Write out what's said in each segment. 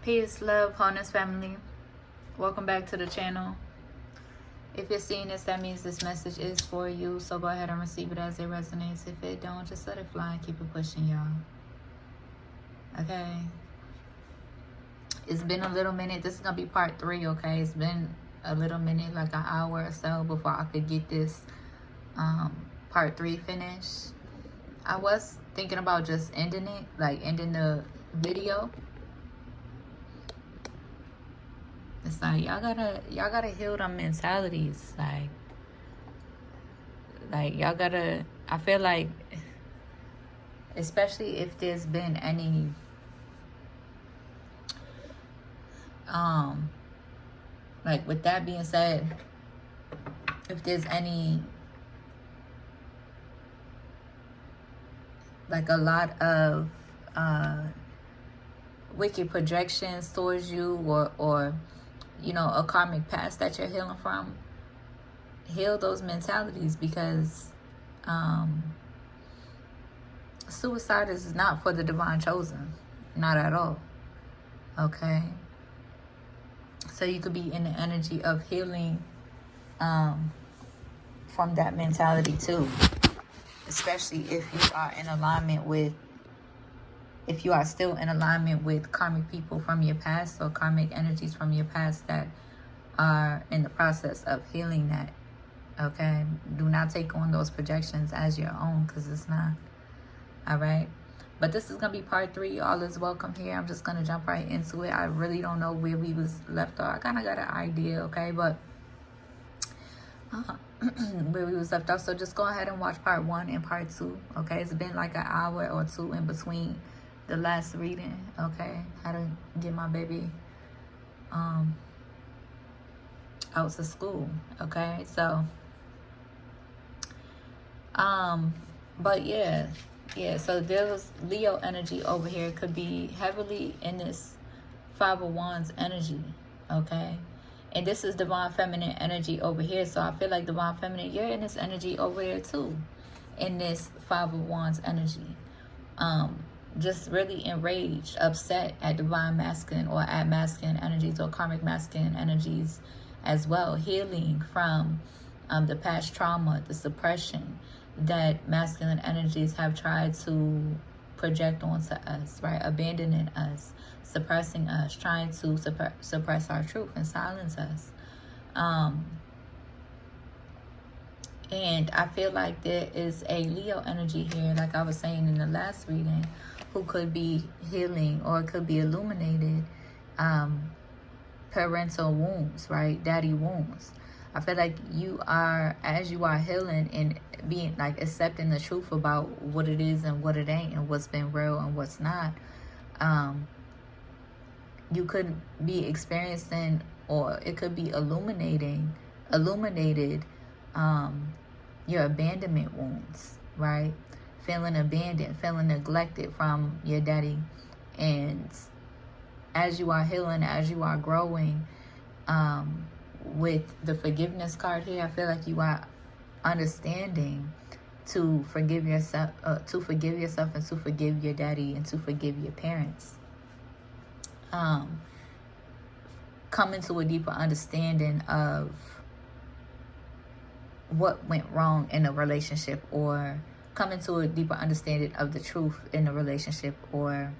Peace, love, wholeness, family. Welcome back to the channel. If you're seeing this, that means this message is for you. So go ahead and receive it as it resonates. If it don't, just let it fly and keep it pushing, y'all. Okay. It's been a little minute. This is going to be part 3, okay? It's been a little minute, like an hour or so before I could get this part 3 finished. I was thinking about just ending it, like ending the video. It's like y'all gotta heal them mentalities. Like y'all gotta, I feel like, especially if there's been any like with that being said, if there's any like a lot of wicked projections towards you, or you know, a karmic past that you're healing from, heal those mentalities, because suicide is not for the divine chosen, not at all. Okay, so you could be in the energy of healing from that mentality too, especially if you are in alignment with, if you are still in alignment with karmic people from your past, or karmic energies from your past that are in the process of healing that. Okay, do not take on those projections as your own, because it's not. All right, but this is gonna be part 3. All is welcome here. I'm just gonna jump right into it. I really don't know where we was left off. I kind of got an idea, okay, but where we was left off. So just go ahead and watch part 1 and part 2. Okay, it's been like an hour or 2 in between the last reading. Okay, how to get my baby out to school. Okay, so but yeah, so there's Leo energy over here. Could be heavily in this 5 of Wands energy. Okay, and this is divine feminine energy over here. So I feel like divine feminine, you're in this energy over there too, in this 5 of Wands energy. Just really enraged, upset at divine masculine, or at masculine energies, or karmic masculine energies as well. Healing from the past trauma, the suppression that masculine energies have tried to project onto us, right? Abandoning us, suppressing us, trying to suppress our truth and silence us. And I feel like there is a Leo energy here, like I was saying in the last reading, who could be healing, or could be illuminated parental wounds, right? Daddy wounds. I feel like you are, as you are healing and being like accepting the truth about what it is and what it ain't, and what's been real and what's not, you could be experiencing, or it could be illuminated your abandonment wounds, right? Feeling abandoned, feeling neglected from your daddy. And as you are healing, as you are growing, with the forgiveness card here, I feel like you are understanding to forgive yourself, and to forgive your daddy, and to forgive your parents. Coming to a deeper understanding of what went wrong in a relationship, or coming to a deeper understanding of the truth in the relationship, or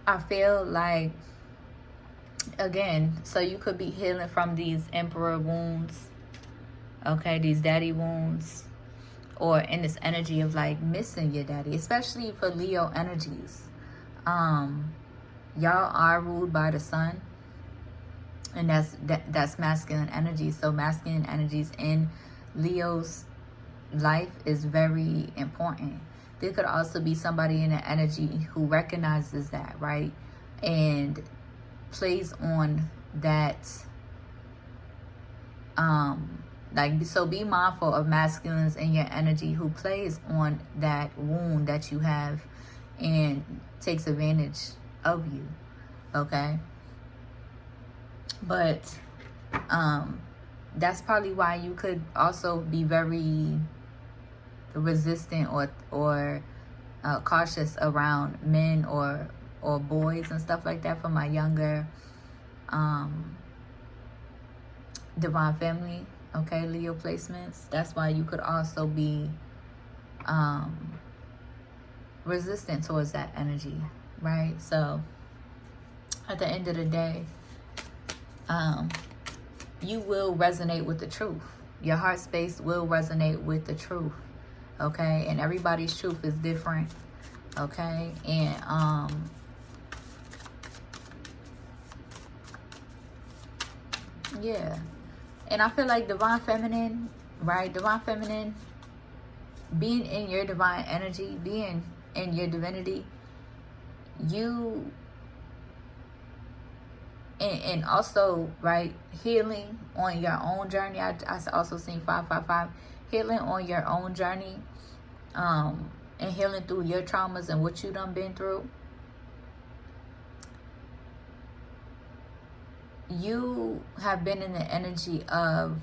I feel like, again, so you could be healing from these emperor wounds, okay, these daddy wounds, or in this energy of like missing your daddy, especially for Leo energies. Y'all are ruled by the sun, and that's masculine energy. So masculine energies in Leo's life is very important. There could also be somebody in the energy who recognizes that, right, and plays on that. Like, so be mindful of masculines in your energy who plays on that wound that you have and takes advantage of you, okay? But that's probably why you could also be very resistant or cautious around men or boys and stuff like that. For my younger divine family, okay, Leo placements, that's why you could also be resistant towards that energy, right? So at the end of the day, you will resonate with the truth. Your heart space will resonate with the truth, okay? And everybody's truth is different, okay? And yeah. And I feel like divine feminine, right? Divine feminine, being in your divine energy, being in your divinity, you, and also, right, healing on your own journey. I also seen 555, healing on your own journey, and healing through your traumas and what you done been through. You have been in the energy of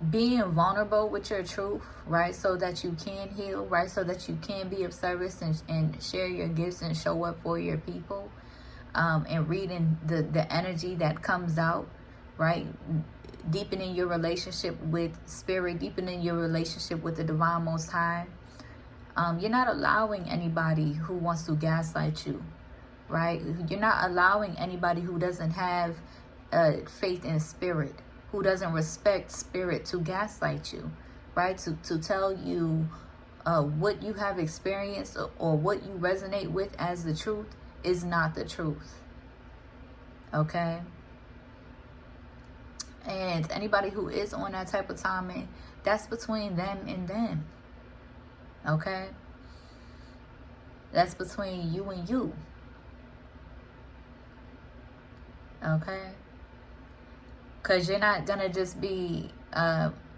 being vulnerable with your truth, right? So that you can heal, right? So that you can be of service and share your gifts and show up for your people. And reading the energy that comes out, right? Deepening your relationship with spirit, deepening your relationship with the Divine Most High. You're not allowing anybody who wants to gaslight you, right? You're not allowing anybody who doesn't have faith in spirit, who doesn't respect spirit, to gaslight you, right? To tell you what you have experienced or what you resonate with as the truth is not the truth, okay? And anybody who is on that type of timing, that's between them and them, okay? That's between you and you, okay? Because you're not going to just be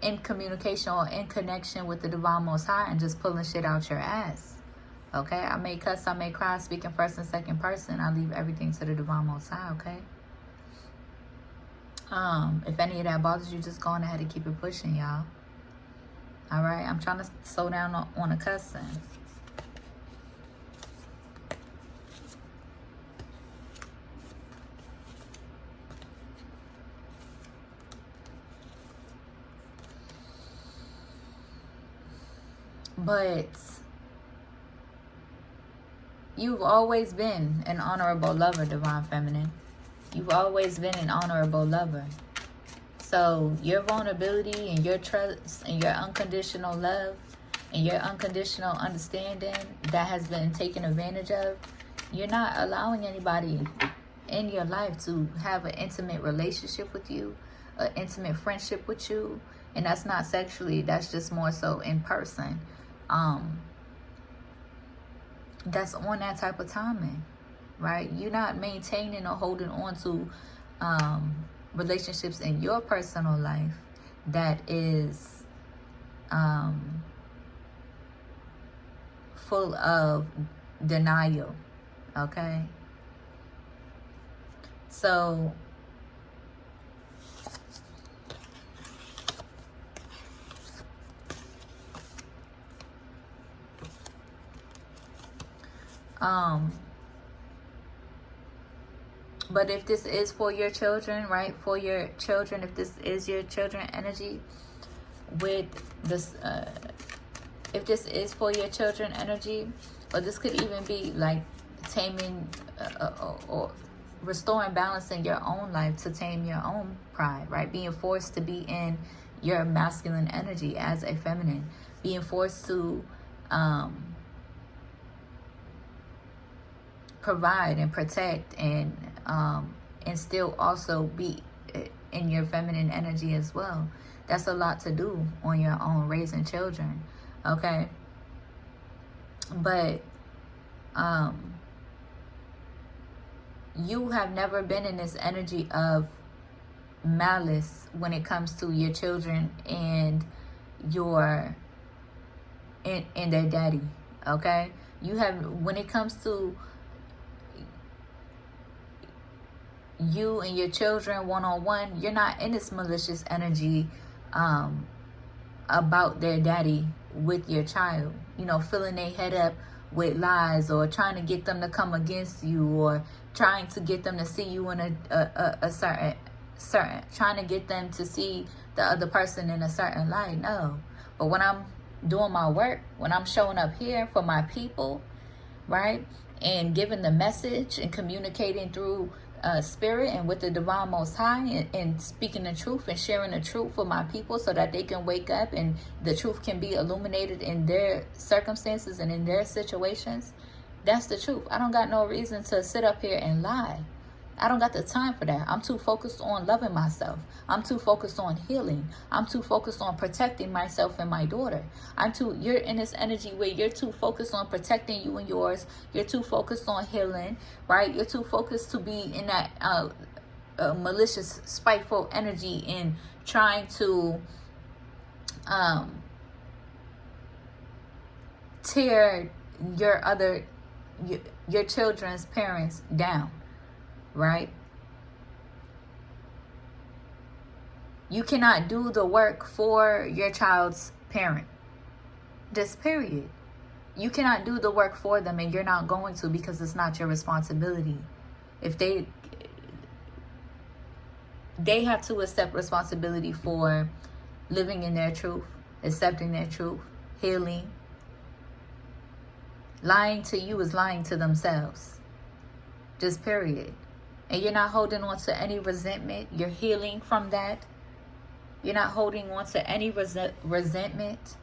in communication or in connection with the Divine Most High and just pulling shit out your ass, okay? I may cuss, I may cry, speaking first and second person. I leave everything to the Divine Most High, okay? If any of that bothers you, just go on ahead and keep it pushing, y'all. All right? I'm trying to slow down on the cussing. But you've always been an honorable lover, Divine Feminine. You've always been an honorable lover. So your vulnerability and your trust and your unconditional love and your unconditional understanding that has been taken advantage of, you're not allowing anybody in your life to have an intimate relationship with you, an intimate friendship with you. And that's not sexually, that's just more so in person. That's on that type of timing, right? You're not maintaining or holding on to relationships in your personal life that is full of denial, okay? So but if this is for your children, right? For your children, if this is your children energy with this, if this is for your children energy, or this could even be like taming or restoring balance in your own life to tame your own pride, right? Being forced to be in your masculine energy as a feminine, being forced to provide and protect and still also be in your feminine energy as well. That's a lot to do on your own, raising children, okay? But you have never been in this energy of malice when it comes to your children and your and their daddy, okay? You have, when it comes to you and your children one-on-one, you're not in this malicious energy about their daddy with your child, you know, filling their head up with lies, or trying to get them to come against you, or trying to get them to see you in a certain trying to get them to see the other person in a certain light. No. But when I'm doing my work, when I'm showing up here for my people, right, and giving the message and communicating through spirit and with the divine most high, and speaking the truth and sharing the truth for my people, so that they can wake up and the truth can be illuminated in their circumstances and in their situations, that's the truth. I don't got no reason to sit up here and lie. I don't got the time for that. I'm too focused on loving myself. I'm too focused on healing. I'm too focused on protecting myself and my daughter. You're in this energy where you're too focused on protecting you and yours. You're too focused on healing, right? You're too focused to be in that malicious, spiteful energy and trying to tear your children's parents down. Right? You cannot do the work for your child's parent. Just period. You cannot do the work for them, and you're not going to, because it's not your responsibility. If they have to accept responsibility for living in their truth, accepting their truth, healing. Lying to you is lying to themselves. Just period. And you're not holding on to any resentment. You're healing from that. You're not holding on to any resentment.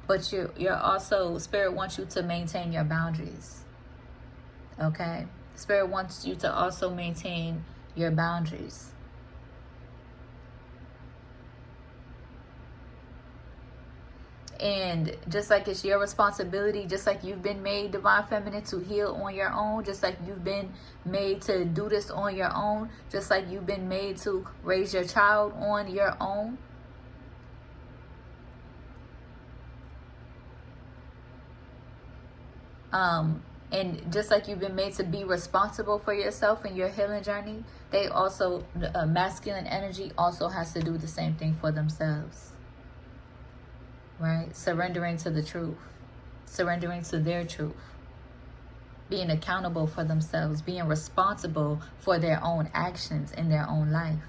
But you're also, Spirit wants you to maintain your boundaries. Okay? Spirit wants you to also maintain your boundaries. And just like it's your responsibility, just like you've been made, Divine Feminine, to heal on your own, just like you've been made to do this on your own, just like you've been made to raise your child on your own. And just like you've been made to be responsible for yourself and your healing journey, they also, masculine energy also has to do the same thing for themselves. Right? Surrendering to the truth. Surrendering to their truth. Being accountable for themselves. Being responsible for their own actions in their own life.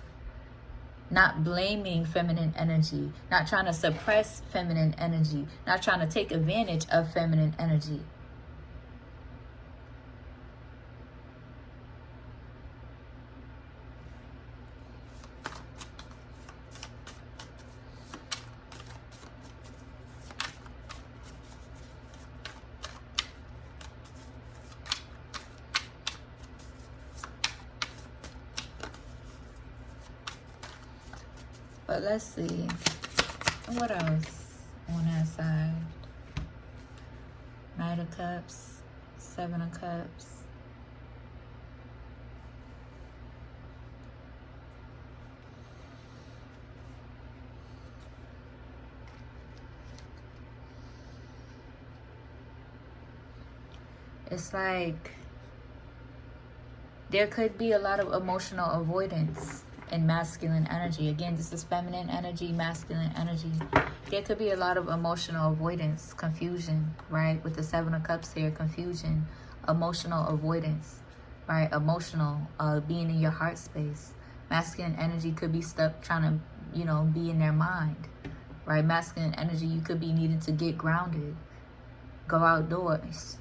Not blaming feminine energy. Not trying to suppress feminine energy. Not trying to take advantage of feminine energy. But let's see. What else on that side? Knight of Cups. Seven of Cups. It's like there could be a lot of emotional avoidance in masculine energy. Again, this is feminine energy, masculine energy. There could be a lot of emotional avoidance, confusion, right? With the Seven of Cups here, confusion, emotional avoidance, right? Emotional, being in your heart space. Masculine energy could be stuck trying to, you know, be in their mind, right? Masculine energy, you could be needing to get grounded, go outdoors,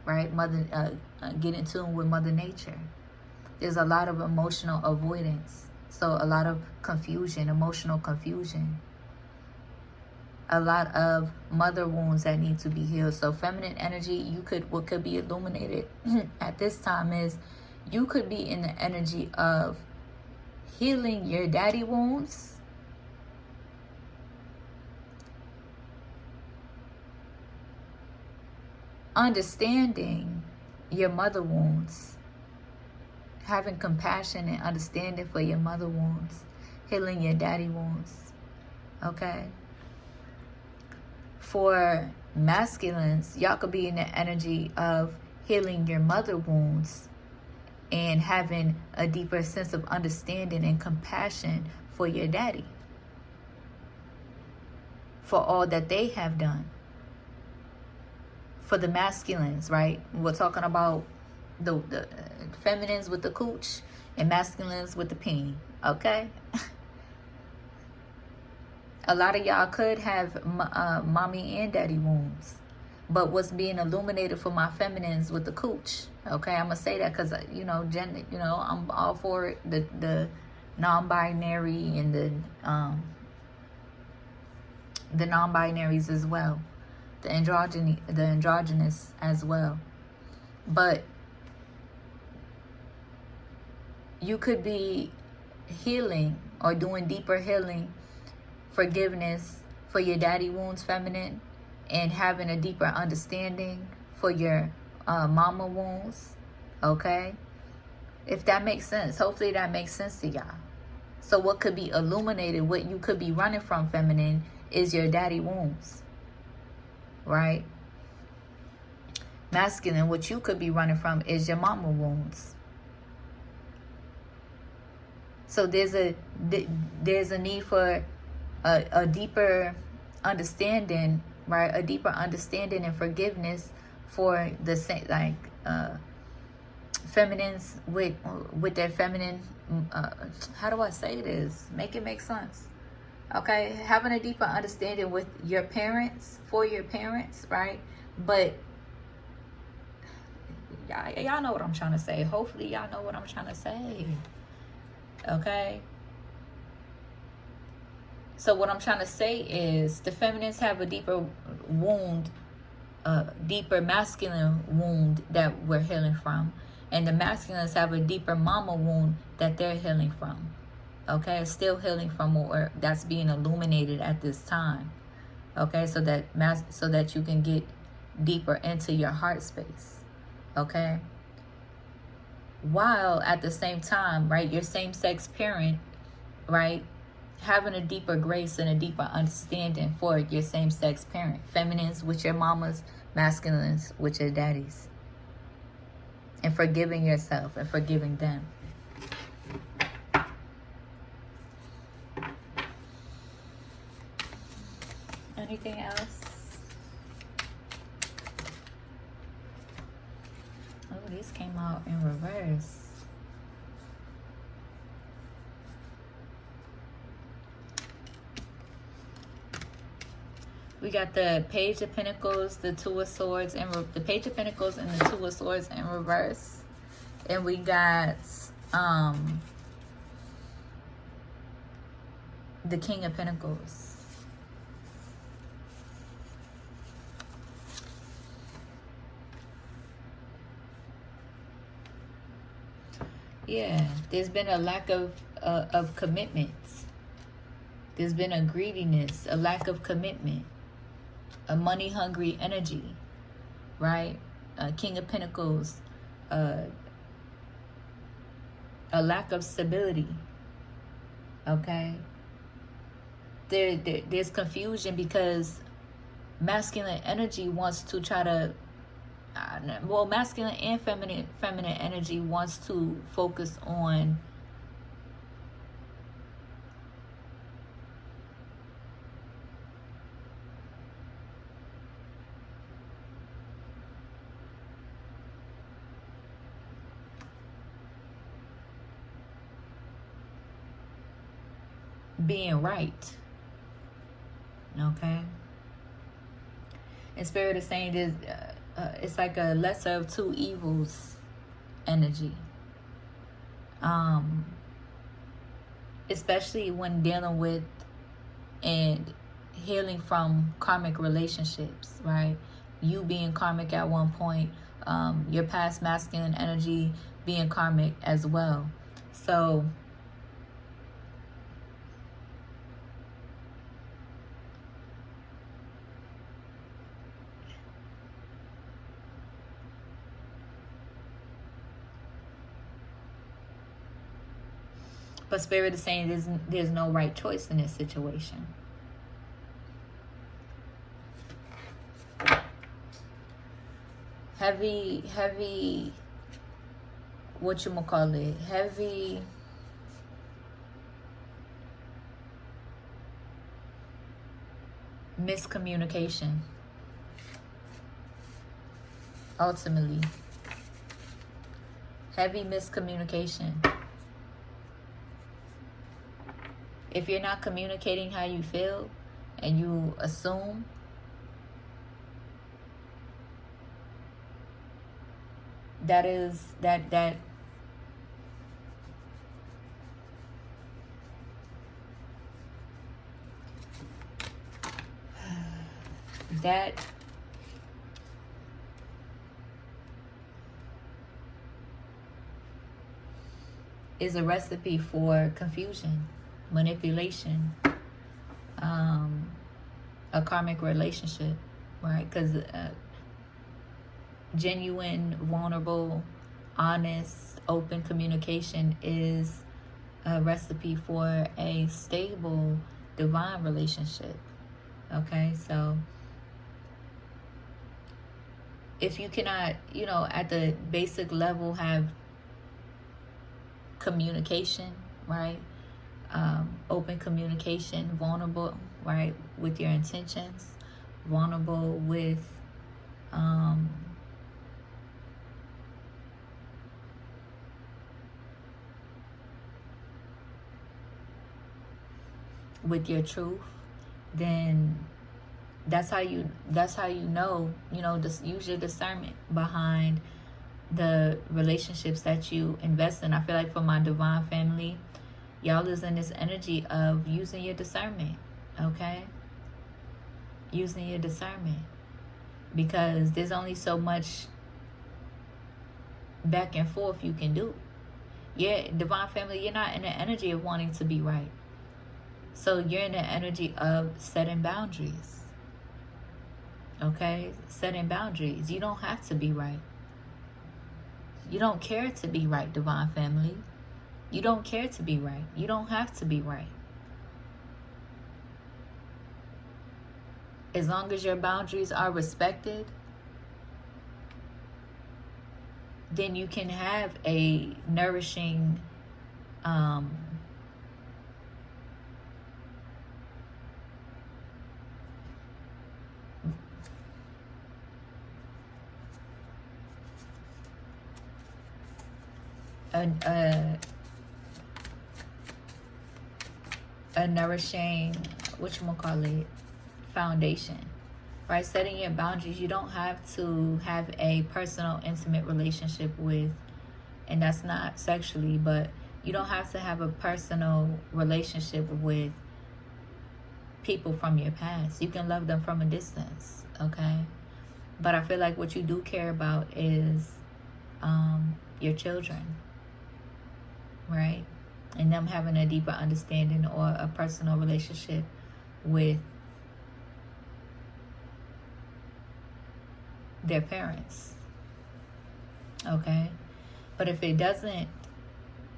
right? Get in tune with Mother Nature. There's a lot of emotional avoidance. So a lot of confusion, emotional confusion. A lot of mother wounds that need to be healed. So feminine energy, what could be illuminated at this time is you could be in the energy of healing your daddy wounds. Understanding your mother wounds. Having compassion and understanding for your mother wounds. Healing your daddy wounds. Okay? For masculines, y'all could be in the energy of healing your mother wounds and having a deeper sense of understanding and compassion for your daddy, for all that they have done. For the masculines, right? We're talking about the feminines with the cooch and masculines with the peen, okay? A lot of y'all could have mommy and daddy wounds, but what's being illuminated for my feminines with the cooch, okay? I'm gonna say that because I'm all for it. The non-binary and the non-binaries as well, the androgynous as well. But you could be healing or doing deeper healing, forgiveness for your daddy wounds, feminine, and having a deeper understanding for your mama wounds, okay? If that makes sense. Hopefully that makes sense to y'all. So what could be illuminated, what you could be running from, feminine, is your daddy wounds, right? Masculine, what you could be running from is your mama wounds. So there's a need for a deeper understanding, right? A deeper understanding and forgiveness for the same, like feminines with their feminine. How do I say this? Make it make sense. Okay, having a deeper understanding with your parents, for your parents, right? But y'all know what I'm trying to say. Hopefully y'all know what I'm trying to say. Okay. So what I'm trying to say is the feminines have a deeper wound, deeper masculine wound that we're healing from. And the masculines have a deeper mama wound that they're healing from. Okay, still healing from, or that's being illuminated at this time. Okay, so that you can get deeper into your heart space. Okay, while at the same time, right, your same-sex parent, right, having a deeper grace and a deeper understanding for your same-sex parent. Feminines with your mamas, masculines with your daddies, and forgiving yourself and forgiving them. Anything else? Oh, these came out in reverse. We got the Page of Pentacles, the Two of Swords, and the Page of Pentacles and the Two of Swords in reverse. And we got the King of Pentacles. Yeah, there's been a lack of commitments. There's been a greediness, a lack of commitment, a money-hungry energy, right? King of Pentacles, a lack of stability, okay? There's confusion because masculine energy wants to try to, masculine and feminine energy wants to focus on being right, okay? And Spirit is saying this, it's like a lesser of two evils energy, especially when dealing with and healing from karmic relationships, right? You being karmic at one point, your past masculine energy being karmic as well. So but Spirit is saying there's no right choice in this situation. heavy, heavy miscommunication, ultimately. Heavy miscommunication. If you're not communicating how you feel and you assume, that is a recipe for confusion, manipulation, a karmic relationship, right? Because genuine, vulnerable, honest, open communication is a recipe for a stable, divine relationship. Okay, so if you cannot, at the basic level have communication, right? Open communication, vulnerable, right, with your intentions, vulnerable with with your truth, then that's how you know, just use your discernment behind the relationships that you invest in. I feel like for my divine family, y'all is in this energy of using your discernment, okay? Using your discernment. Because there's only so much back and forth you can do. Yeah, divine family, you're not in the energy of wanting to be right. So you're in the energy of setting boundaries. Okay? Setting boundaries. You don't have to be right. You don't care to be right, divine family. You don't care to be right. You don't have to be right. As long as your boundaries are respected, then you can have a nourishing a nourishing, foundation, right? Setting your boundaries. You don't have to have a personal, intimate relationship with, and that's not sexually, but you don't have to have a personal relationship with people from your past. You can love them from a distance, okay? But I feel like what you do care about is your children, right? And them having a deeper understanding or a personal relationship with their parents, okay? But if it doesn't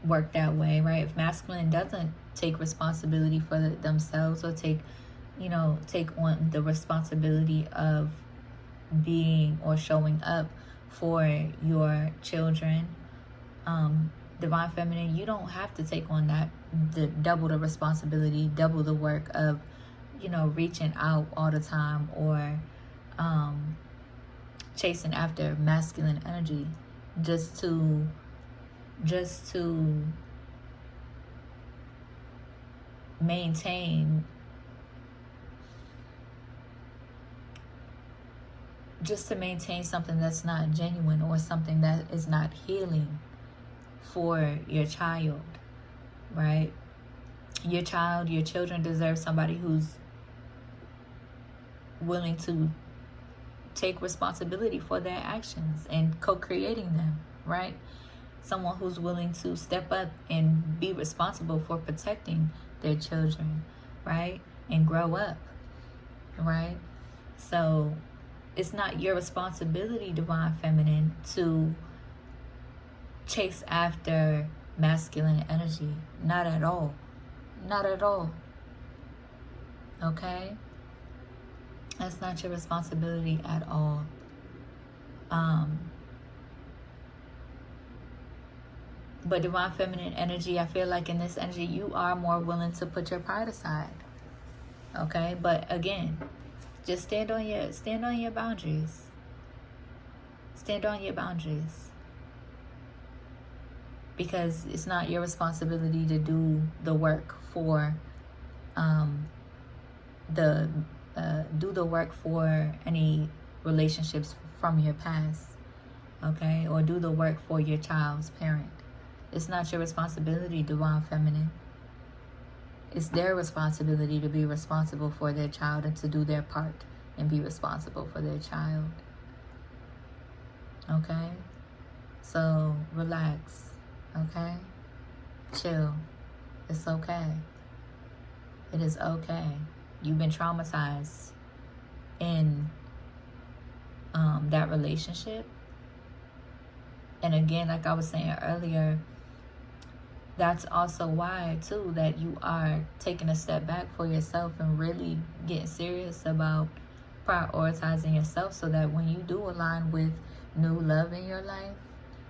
work that way, right? If masculine doesn't take responsibility for themselves, or take on the responsibility of being or showing up for your children, divine feminine, you don't have to take on double the responsibility, double the work of reaching out all the time, or chasing after masculine energy just to maintain something that's not genuine, or something that is not healing for your child, right? Your children deserve somebody who's willing to take responsibility for their actions and co-creating them, right? Someone who's willing to step up and be responsible for protecting their children, right? And grow up, right? So it's not your responsibility, divine feminine, to chase after masculine energy. Not at all. Not at all. Okay? That's not your responsibility at all. But divine feminine energy, I feel like in this energy, you are more willing to put your pride aside. Okay? But again, just stand on your boundaries. Stand on your boundaries. Because it's not your responsibility to do the work for do the work for any relationships from your past, okay? Or do the work for your child's parent. It's not your responsibility, divine feminine. It's their responsibility to be responsible for their child and to do their part and be responsible for their child. Okay? So relax, okay? Chill. It's okay. It is okay. You've been traumatized in that relationship. And again, like I was saying earlier, that's also why, too, that you are taking a step back for yourself and really getting serious about prioritizing yourself so that when you do align with new love in your life,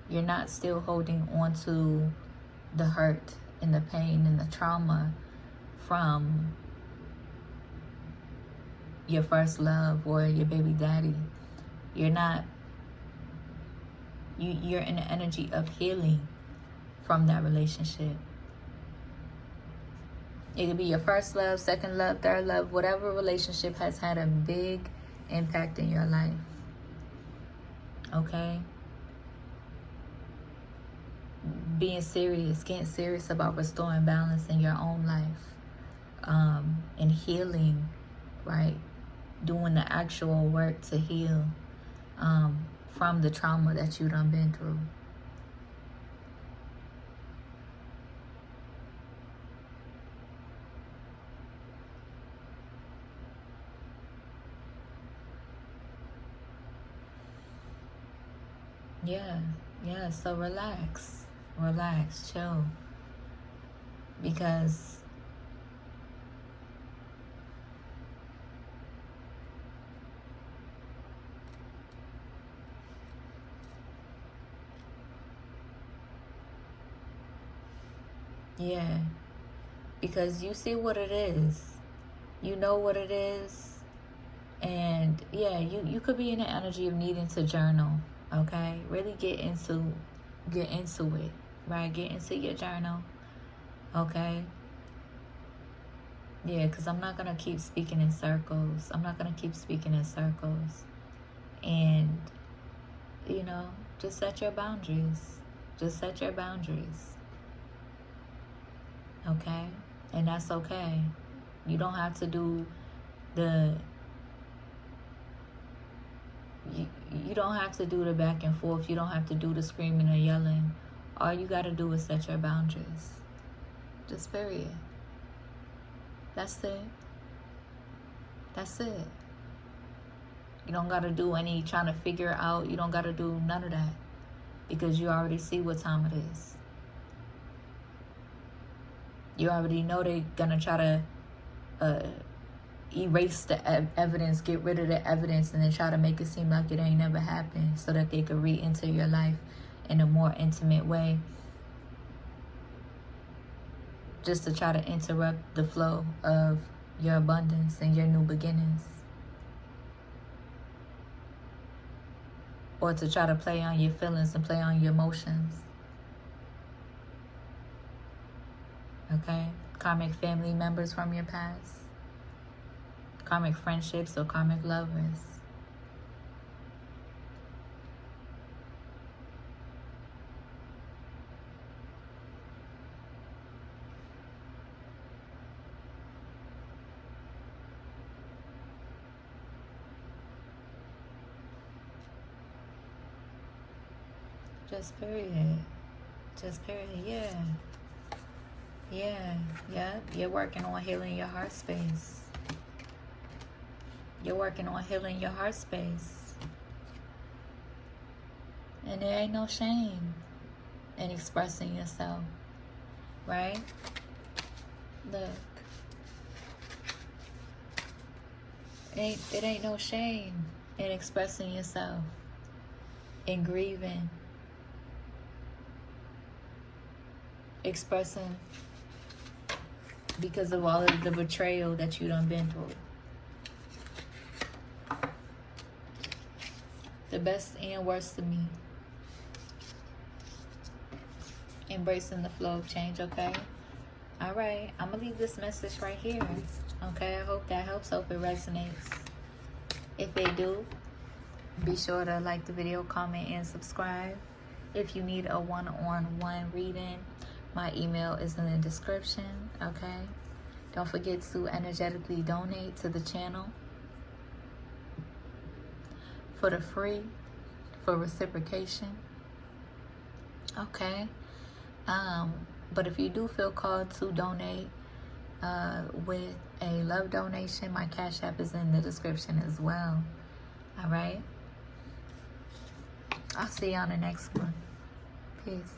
you're not still holding on to the hurt and the pain and the trauma from your first love or your baby daddy. You're not, you're in the energy of healing from that relationship. It could be your first love, second love, third love, whatever relationship has had a big impact in your life. Okay? Being serious, getting serious about restoring balance in your own life. And healing, right? Doing the actual work to heal from the trauma that you done been through. Yeah, so relax, chill. Because because you see what it is. You know what it is. And yeah, you could be in the energy of needing to journal. Okay, really get into it, right? Get into your journal, okay? Yeah, because I'm not gonna keep speaking in circles. And you know, just set your boundaries. Okay, and that's okay. You don't have to do you don't have to do the back and forth. You don't have to do the screaming or yelling. All you got to do is set your boundaries. Just period. That's it. You don't got to do any trying to figure out. You don't got to do none of that. Because you already see what time it is. You already know they're going to try to erase the evidence, get rid of the evidence, and then try to make it seem like it ain't never happened so that they could re-enter your life in a more intimate way, just to try to interrupt the flow of your abundance and your new beginnings, or to try to play on your feelings and play on your emotions. Okay? Karmic family members from your past, karmic friendships, or karmic lovers. Just period. Yeah. You're working on healing your heart space. And there ain't no shame in expressing yourself, right? Look. It ain't no shame in expressing yourself, in grieving, expressing because of all of the betrayal that you done been through. The best and worst of me. Embracing the flow of change, okay? Alright, I'm going to leave this message right here. Okay, I hope that helps. Hope it resonates. If they do, be sure to like the video, comment, and subscribe. If you need a one-on-one reading, my email is in the description, okay? Don't forget to energetically donate to the channel for the free, for reciprocation, okay? But if you do feel called to donate with a love donation, my Cash App is in the description as well, all right? I'll see you on the next one. Peace.